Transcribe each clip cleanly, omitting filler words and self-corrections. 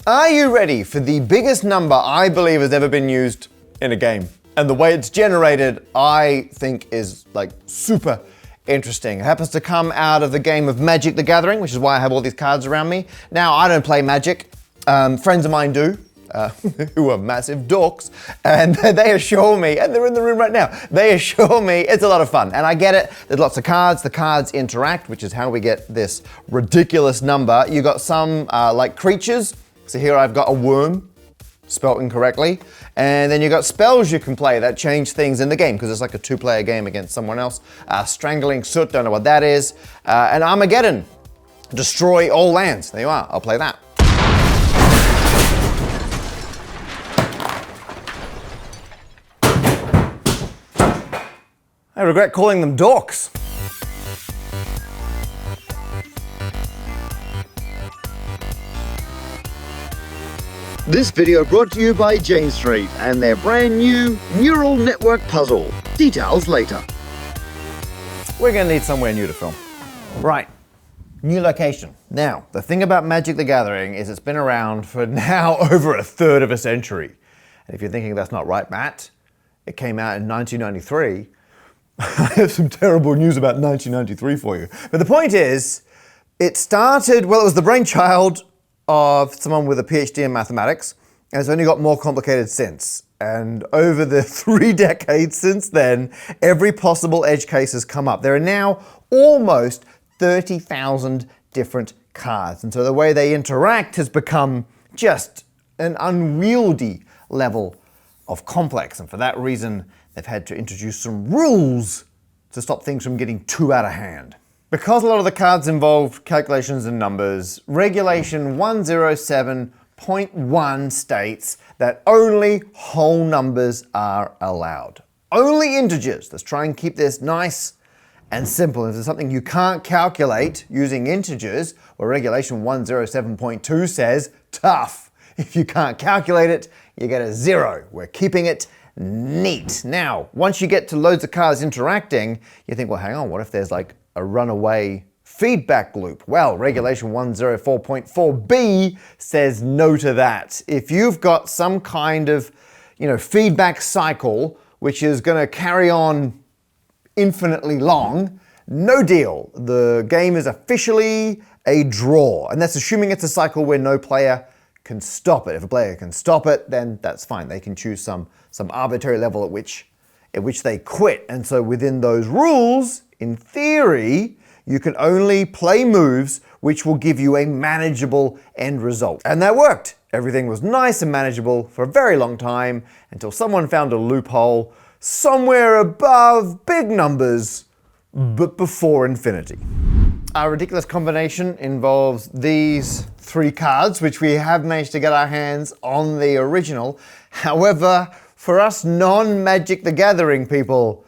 Are you ready for the biggest number I believe has ever been used in a game? And the way it's generated, I think, is like super interesting. It happens to come out of the game of Magic the Gathering, which is why I have all these cards around me. Now, I don't play Magic. Friends of mine do, who are massive dorks, and they assure me, and they're in the room right now, they assure me it's a lot of fun. And I get it, there's lots of cards, the cards interact, which is how we get this ridiculous number. You got some like creatures. So here I've got a worm, spelled incorrectly, and then you got spells you can play that change things in the game because it's like a two-player game against someone else. Strangling Soot, don't know what that is, and Armageddon, destroy all lands. There you are, I'll play that. I regret calling them dorks. This video brought to you by Jane Street and their brand new neural network puzzle. Details later. We're gonna need somewhere new to film. Right, new location. Now, the thing about Magic the Gathering is it's been around for now over a third of a century. And if you're thinking that's not right, Matt, it came out in 1993. I have some terrible news about 1993 for you. But the point is, it started, well, it was the brainchild of someone with a PhD in mathematics, and it's only got more complicated since. And over the 3 decades since then, every possible edge case has come up. There are now almost 30,000 different cards. And so the way they interact has become just an unwieldy level of complex. And for that reason, they've had to introduce some rules to stop things from getting too out of hand. Because a lot of the cards involve calculations and numbers, Regulation 107.1 states that only whole numbers are allowed. Only integers. Let's try and keep this nice and simple. If there's something you can't calculate using integers, well, Regulation 107.2 says, tough. If you can't calculate it, you get a 0. We're keeping it neat. Now, once you get to loads of cards interacting, you think, well, hang on, what if there's like a runaway feedback loop? Well, Regulation 104.4b says no to that. If you've got some kind of, feedback cycle which is going to carry on infinitely long, no deal. The game is officially a draw, and that's assuming it's a cycle where no player can stop it. If a player can stop it, then that's fine. They can choose some arbitrary level at which they quit. And so within those rules, in theory, you can only play moves which will give you a manageable end result. And that worked. Everything was nice and manageable for a very long time until someone found a loophole somewhere above big numbers, but before infinity. Our ridiculous combination involves these 3 cards, which we have managed to get our hands on the original. However, for us non-Magic the Gathering people,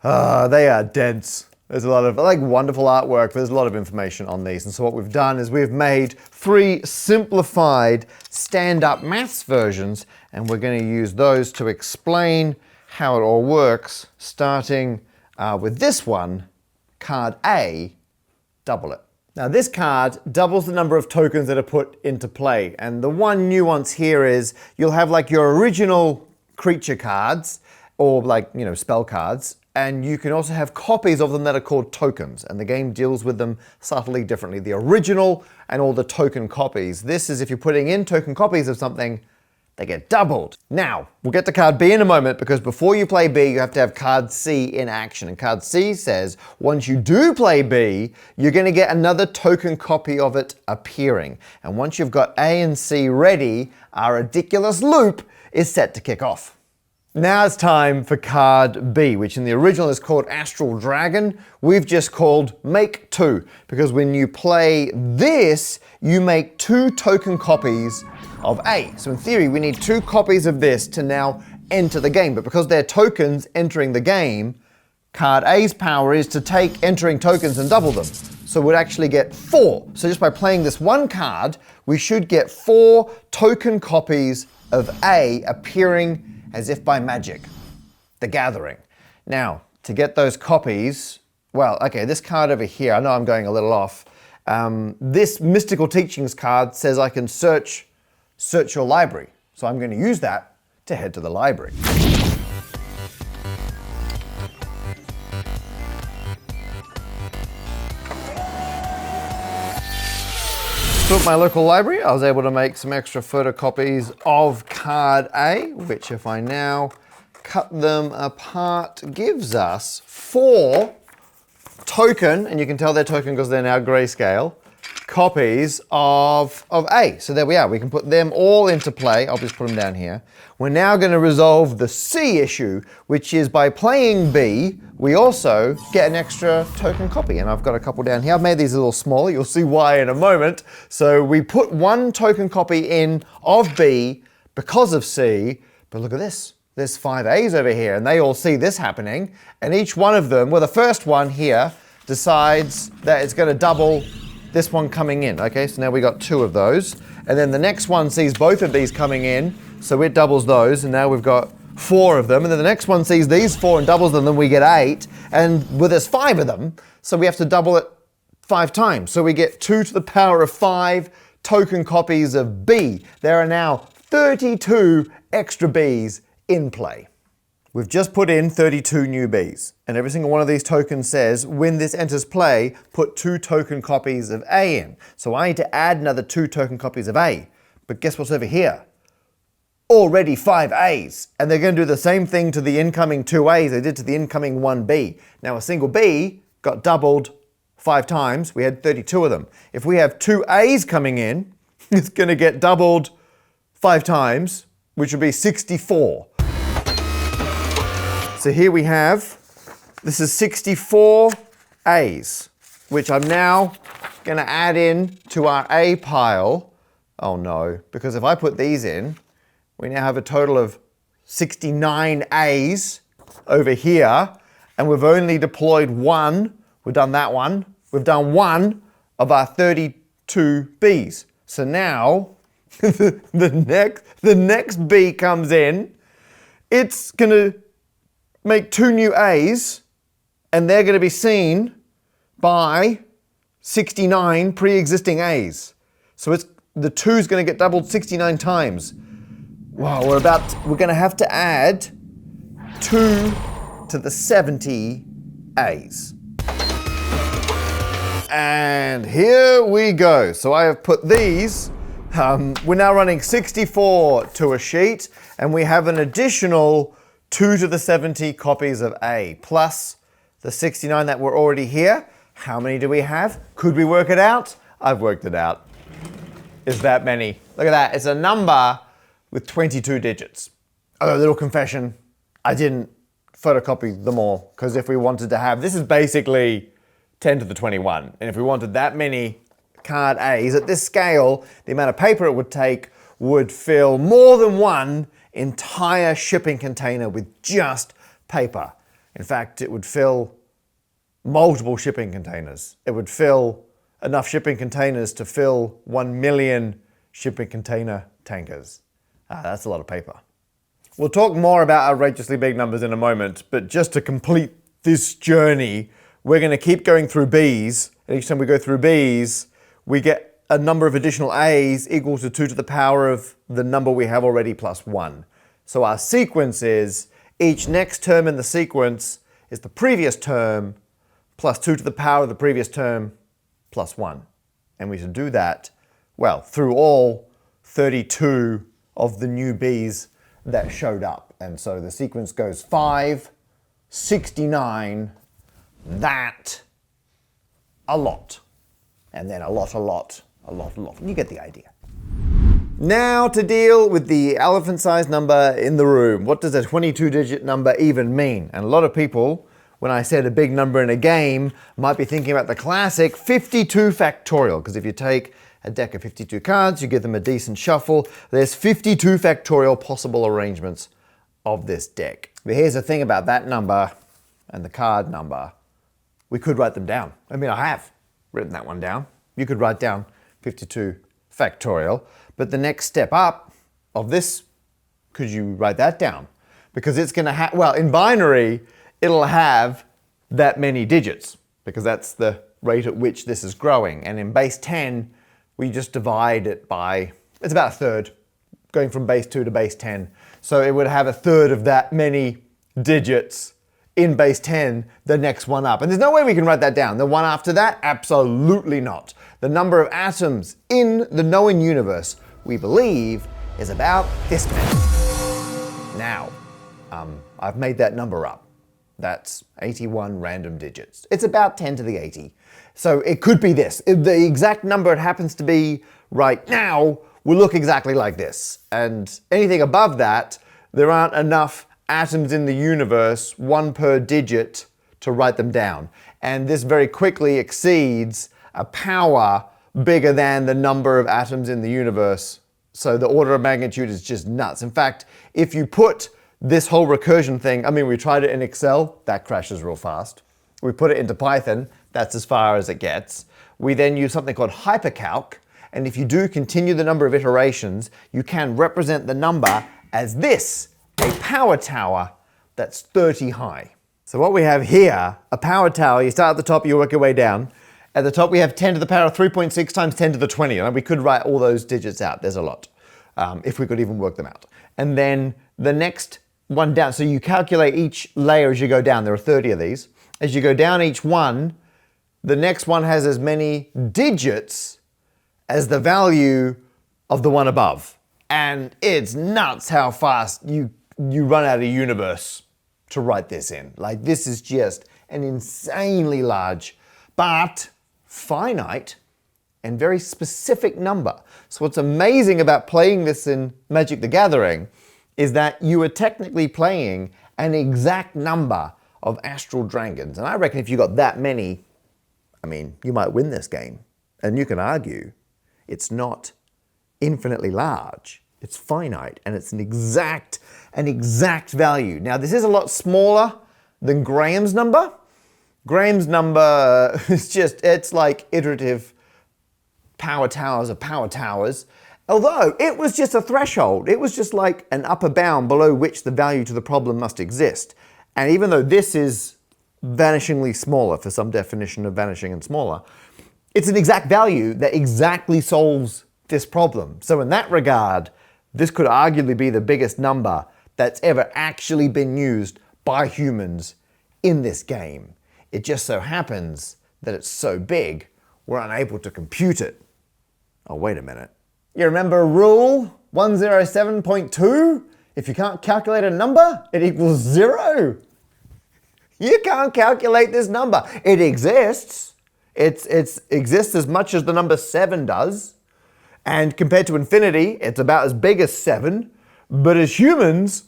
they are dense. There's a lot of wonderful artwork, but there's a lot of information on these. And so what we've done is we've made 3 simplified stand-up maths versions, and we're going to use those to explain how it all works, starting with this one, card A, double it. Now this card doubles the number of tokens that are put into play. And the one nuance here is you'll have like your original creature cards or spell cards, and you can also have copies of them that are called tokens, and the game deals with them subtly differently. The original and all the token copies. This is if you're putting in token copies of something, they get doubled. Now, we'll get to card B in a moment, because before you play B, you have to have card C in action. And card C says, once you do play B, you're going to get another token copy of it appearing. And once you've got A and C ready, our ridiculous loop is set to kick off. Now it's time for card B, which in the original is called Astral Dragon. We've just called Make 2, because when you play this, you make 2 token copies of A. So in theory, we need 2 copies of this to now enter the game. But because they're tokens entering the game, card A's power is to take entering tokens and double them. So we'd actually get 4. So just by playing this one card, we should get 4 token copies of A appearing as if by magic. The Gathering. Now, to get those copies, well, okay, this card over here, I know I'm going a little off. This Mystical Teachings card says I can search search your library. So I'm going to use that to head to the library. So at my local library, I was able to make some extra photocopies of card A, which if I now cut them apart, gives us 4 token, and you can tell they're token because they're now grayscale, copies of A. So there we are. We can put them all into play. I'll just put them down here. We're now going to resolve the C issue, which is by playing B, we also get an extra token copy. And I've got a couple down here. I've made these a little smaller. You'll see why in a moment. So we put 1 token copy in of B because of C, but look at this. There's 5 A's over here, and they all see this happening. And each one of them, well, the first one here decides that it's going to double this one coming in. Okay, so now we got 2 of those. And then the next one sees both of these coming in, so it doubles those, and now we've got 4 of them. And then the next one sees these 4 and doubles them, then we get 8. And well, there's 5 of them, so we have to double it 5 times. So we get 2 to the power of 5 token copies of B. There are now 32 extra B's in play. We've just put in 32 new B's, and every single one of these tokens says, when this enters play, put 2 token copies of A in. So I need to add another 2 token copies of A. But guess what's over here? Already 5 A's, and they're going to do the same thing to the incoming 2 A's they did to the incoming 1 B. Now a single B got doubled 5 times. We had 32 of them. If we have 2 A's coming in, it's going to get doubled 5 times, which would be 64. So here we have, this is 64 A's, which I'm now going to add in to our A pile. Oh no, because if I put these in, we now have a total of 69 A's over here, and we've only deployed 1. We've done that one. We've done 1 of our 32 B's. So now the next B comes in. It's going to make 2 new A's, and they're going to be seen by 69 pre-existing A's. So it's the 2 is going to get doubled 69 times. Wow, we're going to have to add 2 to the 70 A's. And here we go. So I have put these. We're now running 64 to a sheet, and we have an additional 2 to the 70 copies of A, plus the 69 that were already here. How many do we have? Could we work it out? I've worked it out. It's that many. Look at that. It's a number with 22 digits. Oh, a little confession. I didn't photocopy them all, because if we wanted to have, this is basically 10 to the 21. And if we wanted that many card A's at this scale, the amount of paper it would take would fill more than one entire shipping container with just paper. In fact, it would fill multiple shipping containers. It would fill enough shipping containers to fill 1 million shipping container tankers. That's a lot of paper. We'll talk more about outrageously big numbers in a moment, but just to complete this journey, we're going to keep going through B's, and each time we go through B's, we get a number of additional A's equal to 2 to the power of the number we have already plus 1. So our sequence is, each next term in the sequence is the previous term plus 2 to the power of the previous term plus 1. And we should do that, well, through all 32 of the new B's that showed up. And so the sequence goes 5, 69, that, a lot, and then a lot. You get the idea. Now to deal with the elephant-sized number in the room. What does a 22-digit number even mean? And a lot of people, when I said a big number in a game, might be thinking about the classic 52 factorial, because if you take a deck of 52 cards, you give them a decent shuffle, there's 52 factorial possible arrangements of this deck. But here's the thing about that number and the card number. We could write them down. I mean, I have written that one down. You could write down 52 factorial, but the next step up of this, could you write that down? Because it's going to have, well, in binary, it'll have that many digits, because that's the rate at which this is growing. And in base 10, we just divide it by, it's about a third. going from base 2 to base 10. So it would have a third of that many digits in base 10, the next one up. And there's no way we can write that down. The one after that, absolutely not. The number of atoms in the known universe, we believe, is about this many. Now, I've made that number up. That's 81 random digits. It's about 10 to the 80. So it could be this. If the exact number it happens to be right now will look exactly like this. And anything above that, there aren't enough atoms in the universe, one per digit, to write them down. And this very quickly exceeds a power bigger than the number of atoms in the universe. So the order of magnitude is just nuts. In fact, if you put this whole recursion thing, I mean, we tried it in Excel, that crashes real fast. We put it into Python, that's as far as it gets. We then use something called hypercalc, and if you do continue the number of iterations, you can represent the number as this, a power tower that's 30 high. So what we have here, a power tower, you start at the top, you work your way down. At the top we have 10 to the power of 3.6 times 10 to the 20. And we could write all those digits out, there's a lot, if we could even work them out. And then the next one down, so you calculate each layer as you go down, there are 30 of these. As you go down each one, the next one has as many digits as the value of the one above. And it's nuts how fast you run out of universe to write this in. Like, this is just an insanely large, but finite and very specific number. So what's amazing about playing this in Magic the Gathering is that you are technically playing an exact number of astral dragons. And I reckon if you got that many, I mean, you might win this game. And you can argue it's not infinitely large, it's finite, and it's an exact value. Now, this is a lot smaller than Graham's number. Graham's number is just, it's like iterative power towers of power towers. Although it was just a threshold, it was just like an upper bound below which the value to the problem must exist. And even though this is vanishingly smaller, for some definition of vanishing and smaller, it's an exact value that exactly solves this problem. So in that regard, this could arguably be the biggest number that's ever actually been used by humans in this game. It just so happens that it's so big, we're unable to compute it. Oh, wait a minute. You remember rule 107.2? If you can't calculate a number, it equals 0. You can't calculate this number. It exists. It exists as much as the number 7 does. And compared to infinity, it's about as big as 7. But as humans,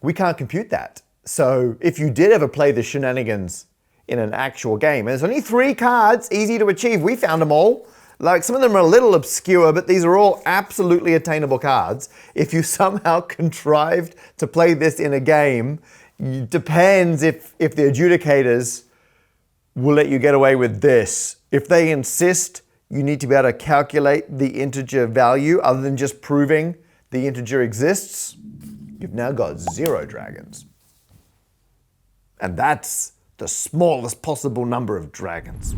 we can't compute that. So if you did ever play the shenanigans in an actual game, and there's only 3 cards, easy to achieve. We found them all. Like, some of them are a little obscure, but these are all absolutely attainable cards. If you somehow contrived to play this in a game, it depends if the adjudicators will let you get away with this. If they insist you need to be able to calculate the integer value other than just proving the integer exists, you've now got 0 dragons. And that's the smallest possible number of dragons.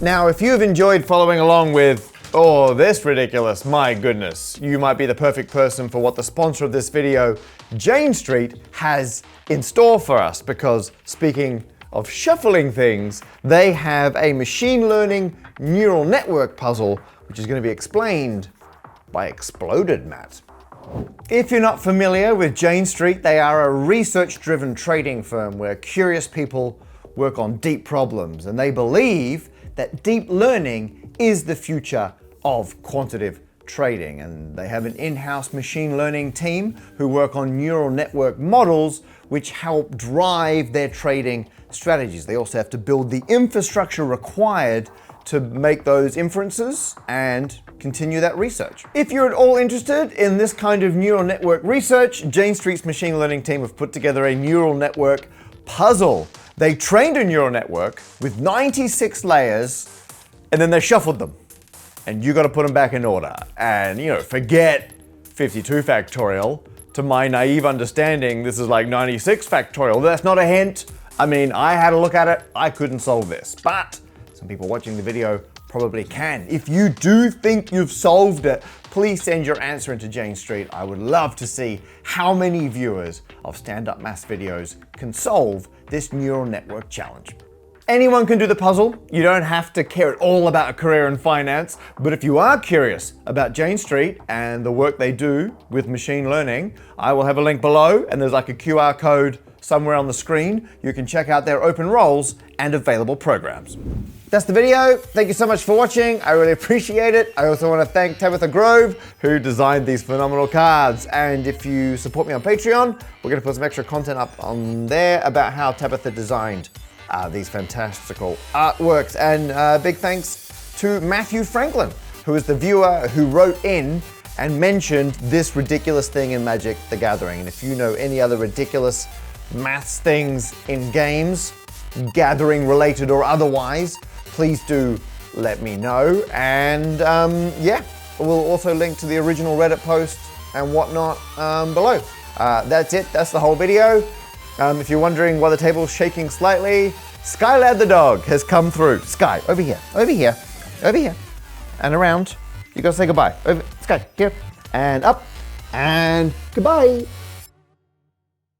Now, if you've enjoyed following along with, oh, this ridiculous, my goodness, you might be the perfect person for what the sponsor of this video, Jane Street, has in store for us, because speaking of shuffling things, they have a machine learning neural network puzzle, which is going to be explained by Exploded Matt. If you're not familiar with Jane Street, they are a research-driven trading firm where curious people work on deep problems, and they believe that deep learning is the future of quantitative trading. And they have an in-house machine learning team who work on neural network models which help drive their trading strategies. They also have to build the infrastructure required to make those inferences and continue that research. If you're at all interested in this kind of neural network research, Jane Street's machine learning team have put together a neural network puzzle. They trained a neural network with 96 layers, and then they shuffled them. And you got to put them back in order. And, you know, forget 52 factorial. To my naive understanding, this is like 96 factorial. That's not a hint. I mean, I had a look at it. I couldn't solve this. But some people watching the video probably can. If you do think you've solved it, please send your answer into Jane Street. I would love to see how many viewers of Stand Up Maths videos can solve this neural network challenge. Anyone can do the puzzle. You don't have to care at all about a career in finance, but if you are curious about Jane Street and the work they do with machine learning, I will have a link below, and there's like a QR code somewhere on the screen. You can check out their open roles and available programs. That's the video. Thank you so much for watching. I really appreciate it. I also want to thank Tabitha Grove, who designed these phenomenal cards. And if you support me on Patreon, we're going to put some extra content up on there about how Tabitha designed these fantastical artworks. And big thanks to Matthew Franklin, who is the viewer who wrote in and mentioned this ridiculous thing in Magic the Gathering. And if you know any other ridiculous maths things in games, gathering related or otherwise, please do let me know. And yeah, we'll also link to the original Reddit post and whatnot below. That's it. That's the whole video. If you're wondering why the table's shaking slightly, Skylad the dog has come through. Sky, over here, over here, over here, and around. You gotta say goodbye. Over, Sky, here, and up, and goodbye.